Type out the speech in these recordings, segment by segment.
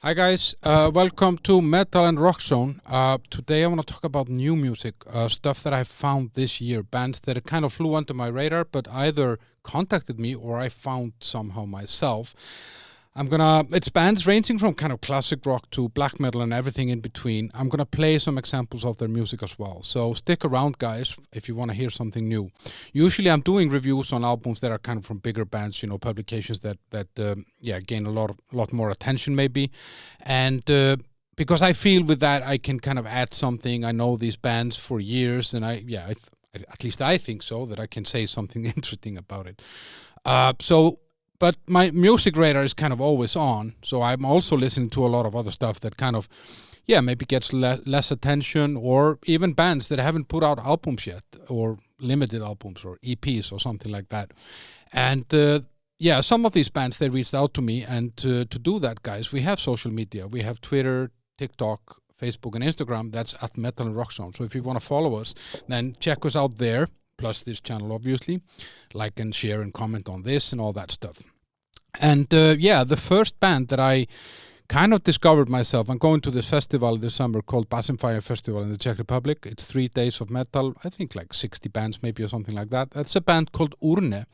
Hi guys, welcome to Metal and Rock Zone. Today I want to talk about new music, stuff that I found this year, bands that kind of flew onto my radar, but either contacted me or I found somehow myself. It's bands ranging from kind of classic rock to black metal and everything in between. I'm gonna play some examples of their music as well. So stick around, guys, if you want to hear something new. Usually, I'm doing reviews on albums that are kind of from bigger bands, publications that gain a lot more attention maybe, and. Because I feel with that I can kind of add something. I know these bands for years, and at least I think so, that I can say something interesting about it. But my music radar is kind of always on, so I'm also listening to a lot of other stuff that kind of, maybe gets less attention, or even bands that haven't put out albums yet, or limited albums, or EPs, or something like that. And some of these bands, they reached out to me, and to do that, guys, we have social media. We have Twitter, TikTok, Facebook, and Instagram. That's at Metal and Rock Zone. So if you want to follow us, then check us out there. Plus this channel, obviously. Like and share and comment on this and all that stuff. And the first band that I kind of discovered myself, I'm going to this festival this summer called Bass and Fire Festival in the Czech Republic. It's 3 days of metal, I think like 60 bands maybe or something like that. That's a band called Urne.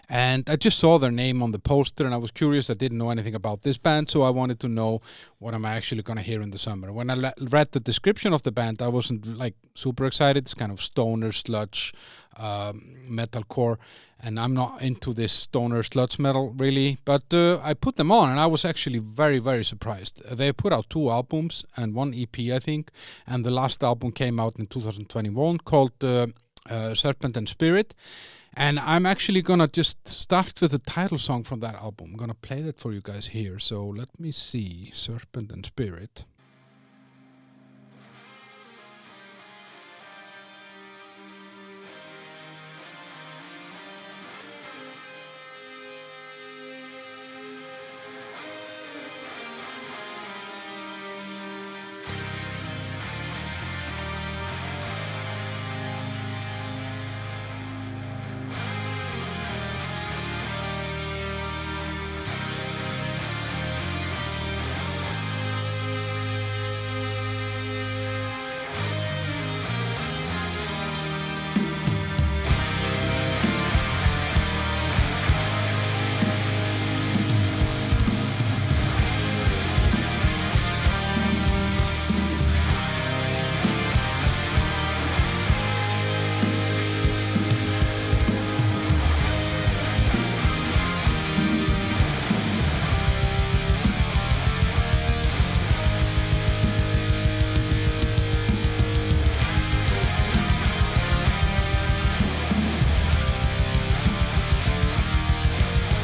And I just saw their name on the poster and I was curious. I didn't know anything about this band, so I wanted to know what am I actually going to hear in the summer. When I read the description of the band, I wasn't like super excited. It's kind of stoner, sludge, metalcore, and I'm not into this stoner sludge metal really, but I put them on and I was actually very, very surprised. They put out 2 albums and 1 EP, I think, and the last album came out in 2021 called Serpent and Spirit. And I'm actually gonna just start with the title song from that album. I'm gonna play that for you guys here. So let me see, Serpent and Spirit.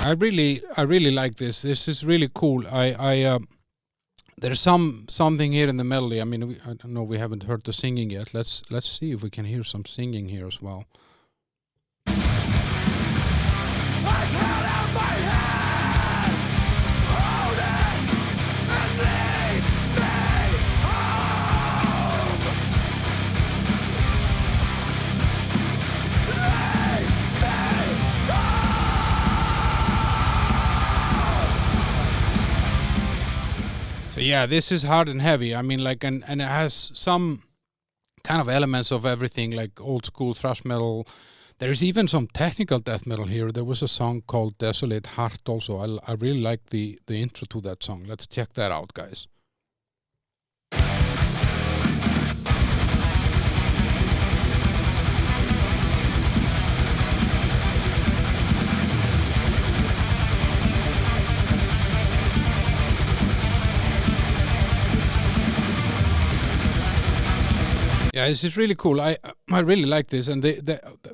I really like this. This is really cool. There's something here in the melody. I mean, I don't know. We haven't heard the singing yet. Let's see if we can hear some singing here as well. Yeah, this is hard and heavy. I mean, like, and it has some kind of elements of everything, like old school thrash metal. There's even some technical death metal here. There was a song called Desolate Heart also. I really like the intro to that song. Let's check that out, guys. Yeah, this is really cool. I really like this, and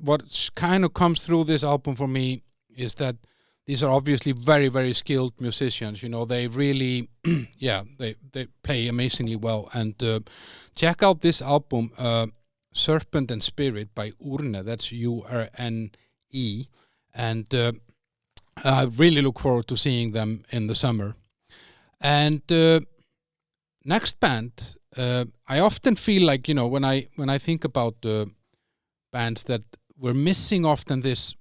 what kind of comes through this album for me is that these are obviously very, very skilled musicians. You know, they really, they play amazingly well. And check out this album, Serpent and Spirit by Urne. That's Urne, and I really look forward to seeing them in the summer. And next band. I often feel like, when I think about bands, that we're missing often this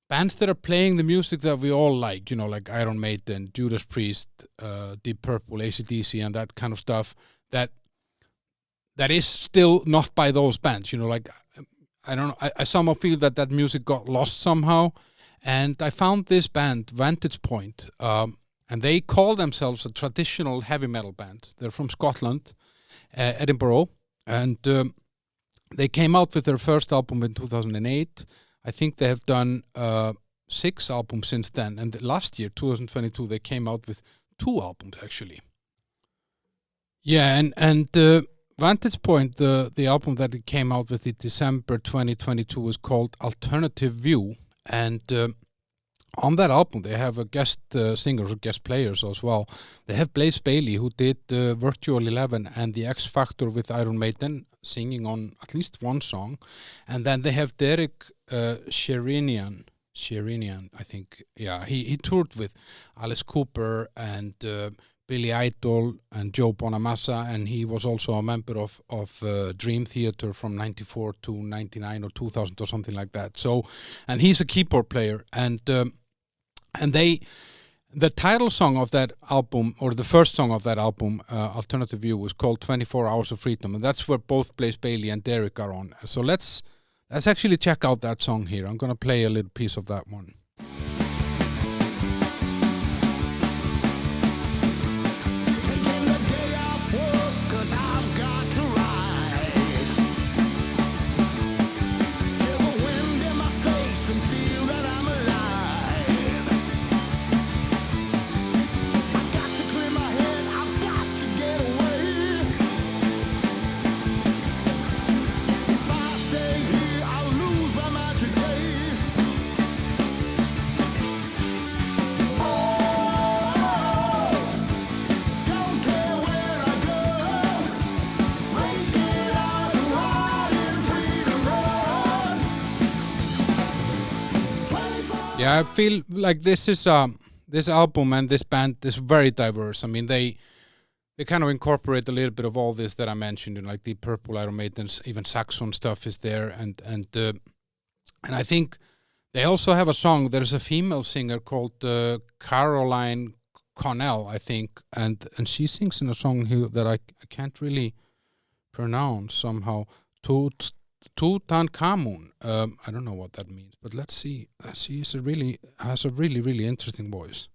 bands that are playing the music that we all like, like Iron Maiden, Judas Priest, Deep Purple, AC/DC, and that kind of stuff, that is still not by those bands, like, I don't know, I somehow feel that music got lost somehow, and I found this band, Vantage Point, and they call themselves a traditional heavy metal band. They're from Scotland, Edinburgh, and they came out with their first album in 2008. I think they have done 6 albums since then, and last year, 2022, they came out with 2 albums actually. Yeah, and Vantage Point, the album that it came out with in December 2022 was called Alternative View, and on that album they have a guest singers or guest players as well. They have Blaze Bayley, who did Virtual 11 and the X Factor with Iron Maiden, singing on at least one song, and then they have Derek Sherinian, I think. Yeah, he toured with Alice Cooper and Billy Idol and Joe Bonamassa, and he was also a member of Dream Theater from 94 to 99 or 2000 or something like that. So, and he's a keyboard player, and the title song of that album, or the first song of that album, Alternative View, was called 24 Hours of Freedom, and that's where both Blaze Bayley and Derek are on. So let's actually check out that song here. I'm gonna play a little piece of that one. Yeah, I feel like this album and this band is very diverse. I mean, they kind of incorporate a little bit of all this that I mentioned, like Deep Purple, Iron Maiden, even saxophone stuff is there, and I think they also have a song. There's a female singer called Caroline Connell, I think, and she sings in a song here that I can't really pronounce somehow. Tutankhamun. I don't know what that means, but let's see. She has a really interesting voice.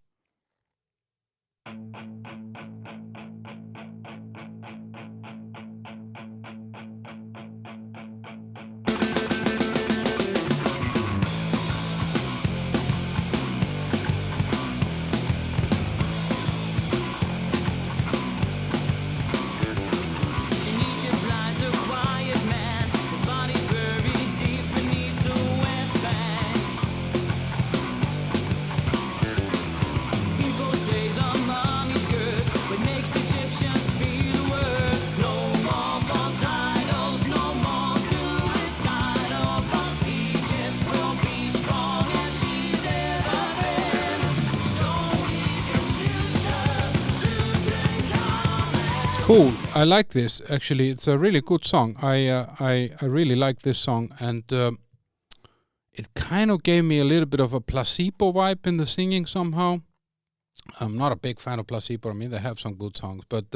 Cool. I like this. Actually, it's a really good song. I really like this song, and it kind of gave me a little bit of a Placebo vibe in the singing somehow. I'm not a big fan of Placebo. I mean, they have some good songs, but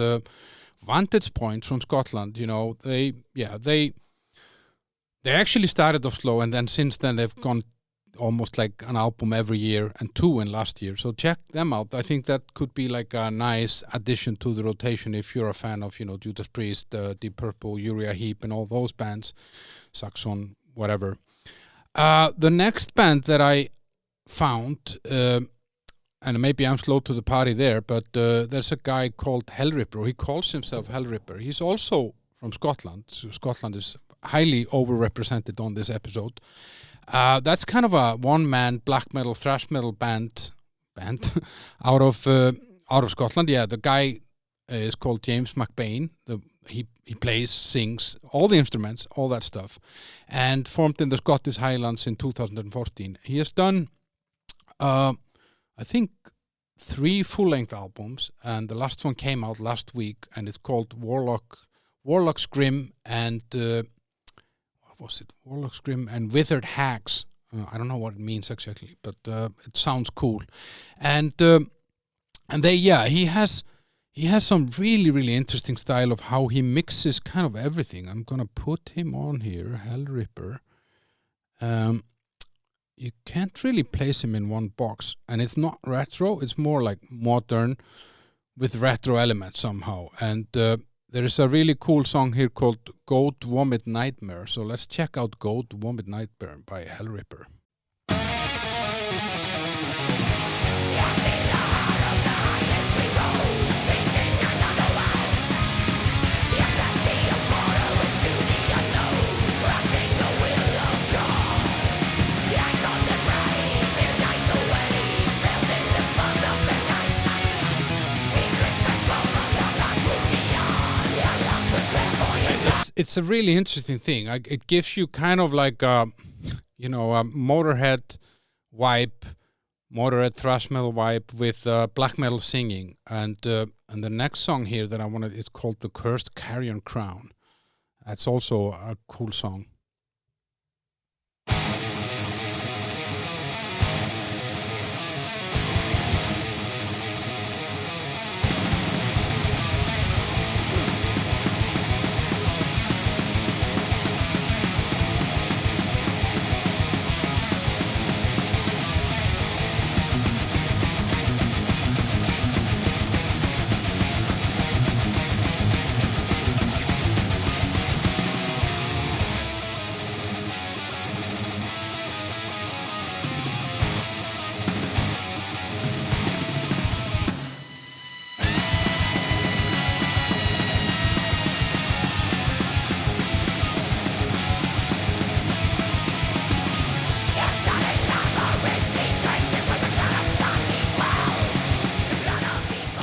Vantage Point from Scotland, they actually started off slow, and then since then they've gone almost like an album every year, and 2 in last year. So check them out. I think that could be like a nice addition to the rotation if you're a fan of, Judas Priest, Deep Purple, Uriah Heep, and all those bands, Saxon, whatever. The next band that I found, and maybe I'm slow to the party there, but there's a guy called Hellripper. He calls himself Hellripper. He's also from Scotland. So Scotland is highly overrepresented on this episode. That's kind of a one-man black metal, thrash metal band out of Scotland. Yeah, the guy is called James McBain. He plays, sings, all the instruments, all that stuff, and formed in the Scottish Highlands in 2014. He has done, I think, 3 full-length albums, and the last one came out last week, and it's called Warlock's Grim and... what was it? Warlock's Grim and Withered Hags. I don't know what it means exactly, but it sounds cool. And he has some really really interesting style of how he mixes kind of everything. I'm gonna put him on here, Hellripper. You can't really place him in one box, and it's not retro. It's more like modern with retro elements somehow. And there is a really cool song here called Goat Vomit Nightmare. So let's check out Goat Vomit Nightmare by Hellripper. It's a really interesting thing. It gives you kind of like a Motorhead vibe, Motorhead thrash metal vibe with black metal singing. And the next song here that I wanted is called "The Cursed Carrion Crown." That's also a cool song.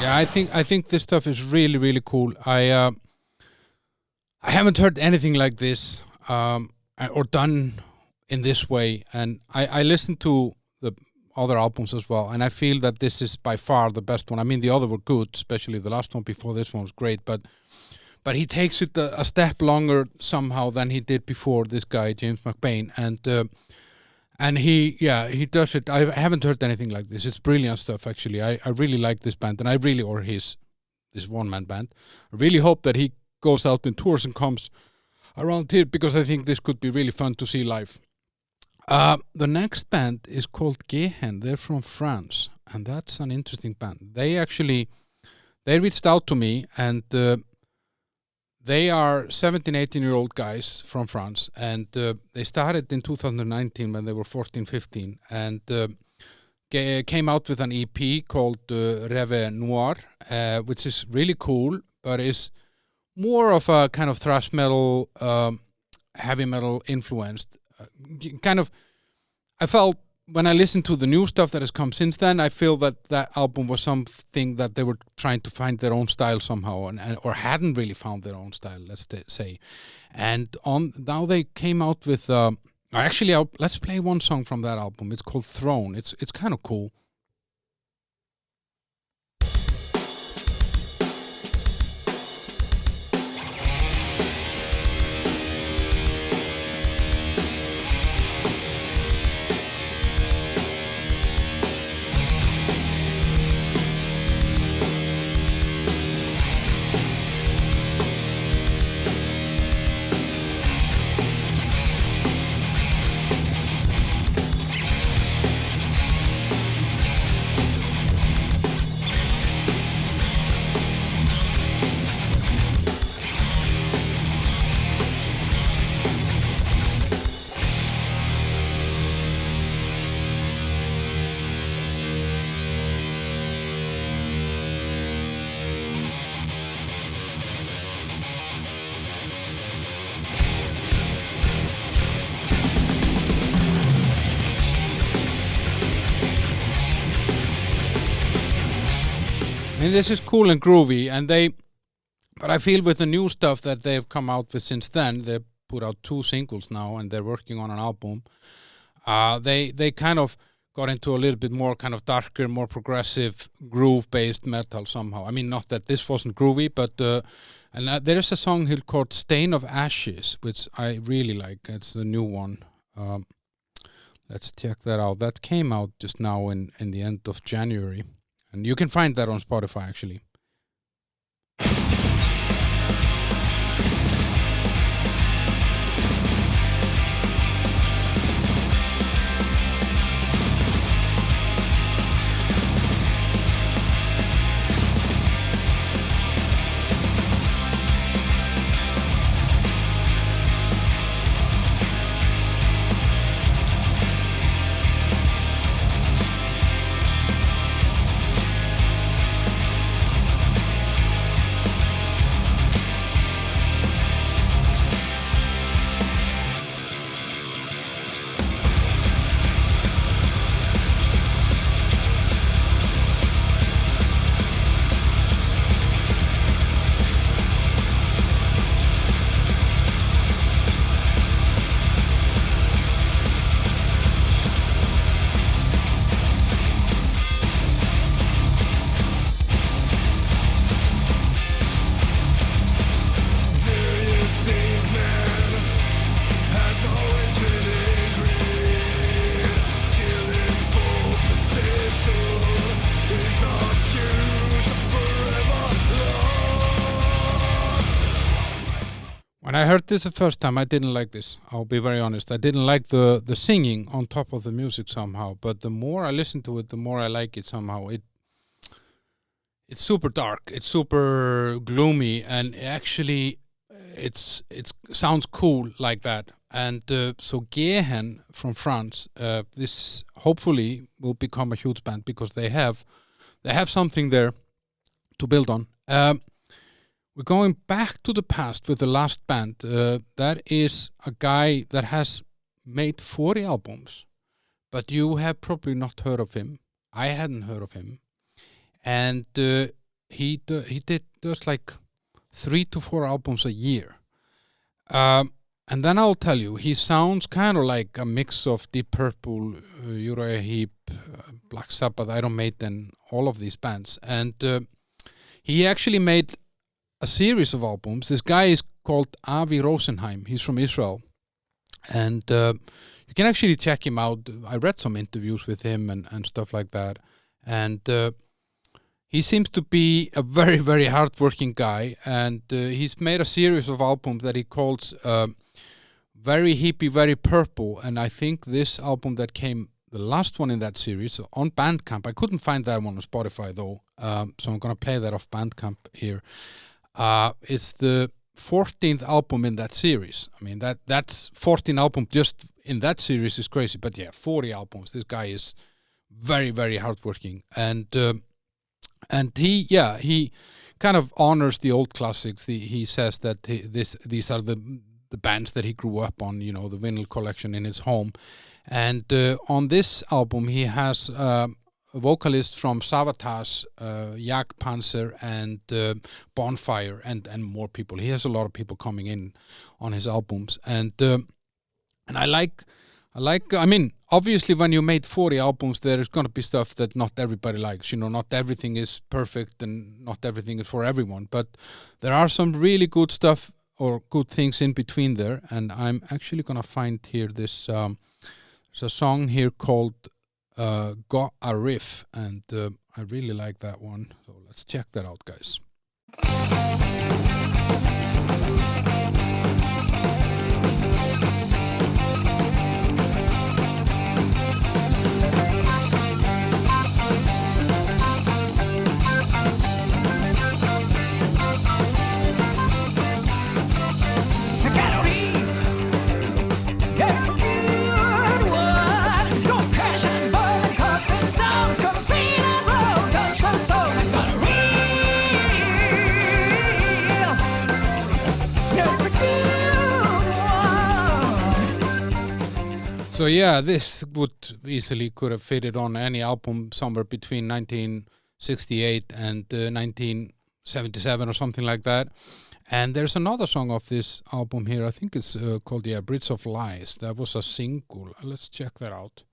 Yeah, I think this stuff is really really cool. I haven't heard anything like this or done in this way, and I listened to the other albums as well, and I feel that this is by far the best one. I mean, the other were good, especially the last one before this one was great, but he takes it a step longer somehow than he did before. This guy James McBain, and he does it. I haven't heard anything like this. It's brilliant stuff, actually. I really like this band, and this one-man band. I really hope that he goes out in tours and comes around here, because I think this could be really fun to see live. The next band is called Gehen. They're from France, and that's an interesting band. They reached out to me, and they are 17, 18-year-old guys from France, and they started in 2019 when they were 14, 15, and came out with an EP called Rêve Noir, which is really cool, but is more of a kind of thrash metal, heavy metal influenced. I felt when I listened to the new stuff that has come since then, I feel that album was something that they were trying to find their own style somehow, or hadn't really found their own style, let's say. And now they came out with let's play one song from that album. It's called Throne. It's kind of cool. I mean, this is cool and groovy, but I feel with the new stuff that they've come out with since then, they put out 2 singles now, and they're working on an album. They kind of got into a little bit more kind of darker, more progressive, groove-based metal somehow. I mean, not that this wasn't groovy, but there is a song here called "Stain of Ashes," which I really like. It's the new one. Let's check that out. That came out just now in the end of January. And you can find that on Spotify, actually. When I heard this the first time, I didn't like this. I'll be very honest. I didn't like the singing on top of the music somehow. But the more I listen to it, the more I like it somehow. It's super dark. It's super gloomy, and actually, it sounds cool like that. And so Gehen from France, this hopefully will become a huge band because they have something there to build on. We're going back to the past with the last band. That is a guy that has made 40 albums, but you have probably not heard of him. I hadn't heard of him. And he does like 3 to 4 albums a year. And then I'll tell you, he sounds kind of like a mix of Deep Purple, Uriah Heep, Black Sabbath, Iron Maiden, all of these bands. And he actually made a series of albums. This guy is called Avi Rosenheim. He's from Israel. And you can actually check him out. I read some interviews with him and stuff like that. And he seems to be a very, very hardworking guy. And he's made a series of albums that he calls Very Hippie, Very Purple. And I think this album that came, the last one in that series, on Bandcamp. I couldn't find that one on Spotify, though. So I'm going to play that off Bandcamp here. It's the 14th album in that series. I mean, that's 14 albums just in that series is crazy. But yeah, 40 albums. This guy is very, very hardworking. And he kind of honors the old classics. He says that these are the bands that he grew up on, you know, the vinyl collection in his home. And on this album, he has a vocalist from Savatage, Jak Panzer, and Bonfire, and more people. He has a lot of people coming in on his albums, and I like. I mean, obviously, when you made 40 albums, there is going to be stuff that not everybody likes. You know, not everything is perfect, and not everything is for everyone. But there are some really good stuff or good things in between there, and I'm actually going to find here this. There's a song here called Got a Riff, and I really like that one. So let's check that out, guys. So yeah, this would easily could have fitted on any album somewhere between 1968 and 1977 or something like that. And there's another song of this album here. I think it's called Bridge of Lies. That was a single. Let's check that out.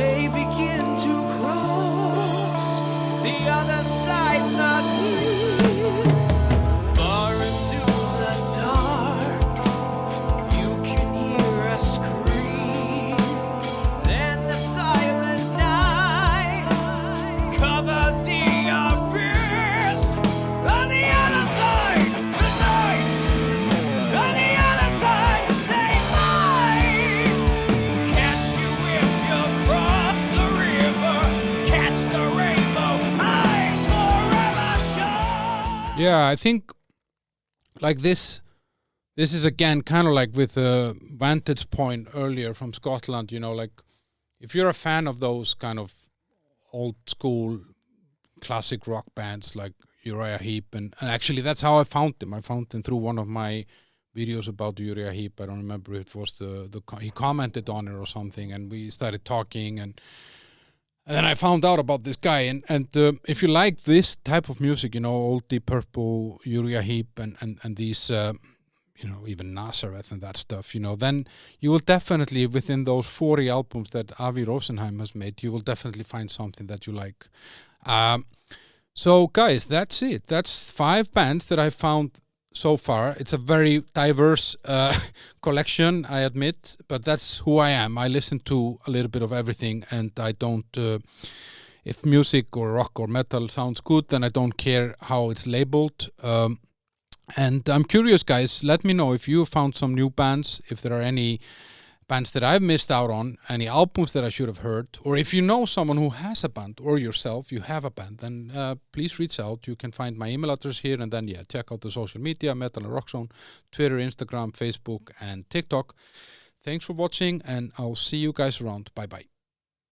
they begin to cross. The other side's not here. Far into the dark, you can hear a scream. Then the silent night covered the abyss. On the other side, the night. On the other side, they fight. Catch you if you cross the river. Catch the rainbow, eyes forever shine. Yeah, I think like this is again kind of like with the Vantage point earlier from Scotland, you know, like if you're a fan of those kind of old school classic rock bands like Uriah Heep, and actually that's how I found them. I found them through one of my videos about Uriah Heep. I don't remember if it was he commented on it or something, and we started talking, and then I found out about this guy, and if you like this type of music, you know, old Deep Purple, Uriah Heep, and these, you know, even Nazareth and that stuff, you know, then you will definitely, within those 40 albums that Avi Rosenheim has made, you will definitely find something that you like. So guys, that's it. That's 5 bands that I found so far. It's a very diverse collection, I admit, but that's who I am. I listen to a little bit of everything, and I don't, if music or rock or metal sounds good, then I don't care how it's labeled. And I'm curious, guys, let me know if you found some new bands, if there are any bands that I've missed out on, any albums that I should have heard, or if you know someone who has a band, or yourself, you have a band, then please reach out. You can find my email address here, and then, yeah, check out the social media, Metal and Rock Zone, Twitter, Instagram, Facebook, and TikTok. Thanks for watching, and I'll see you guys around. Bye-bye.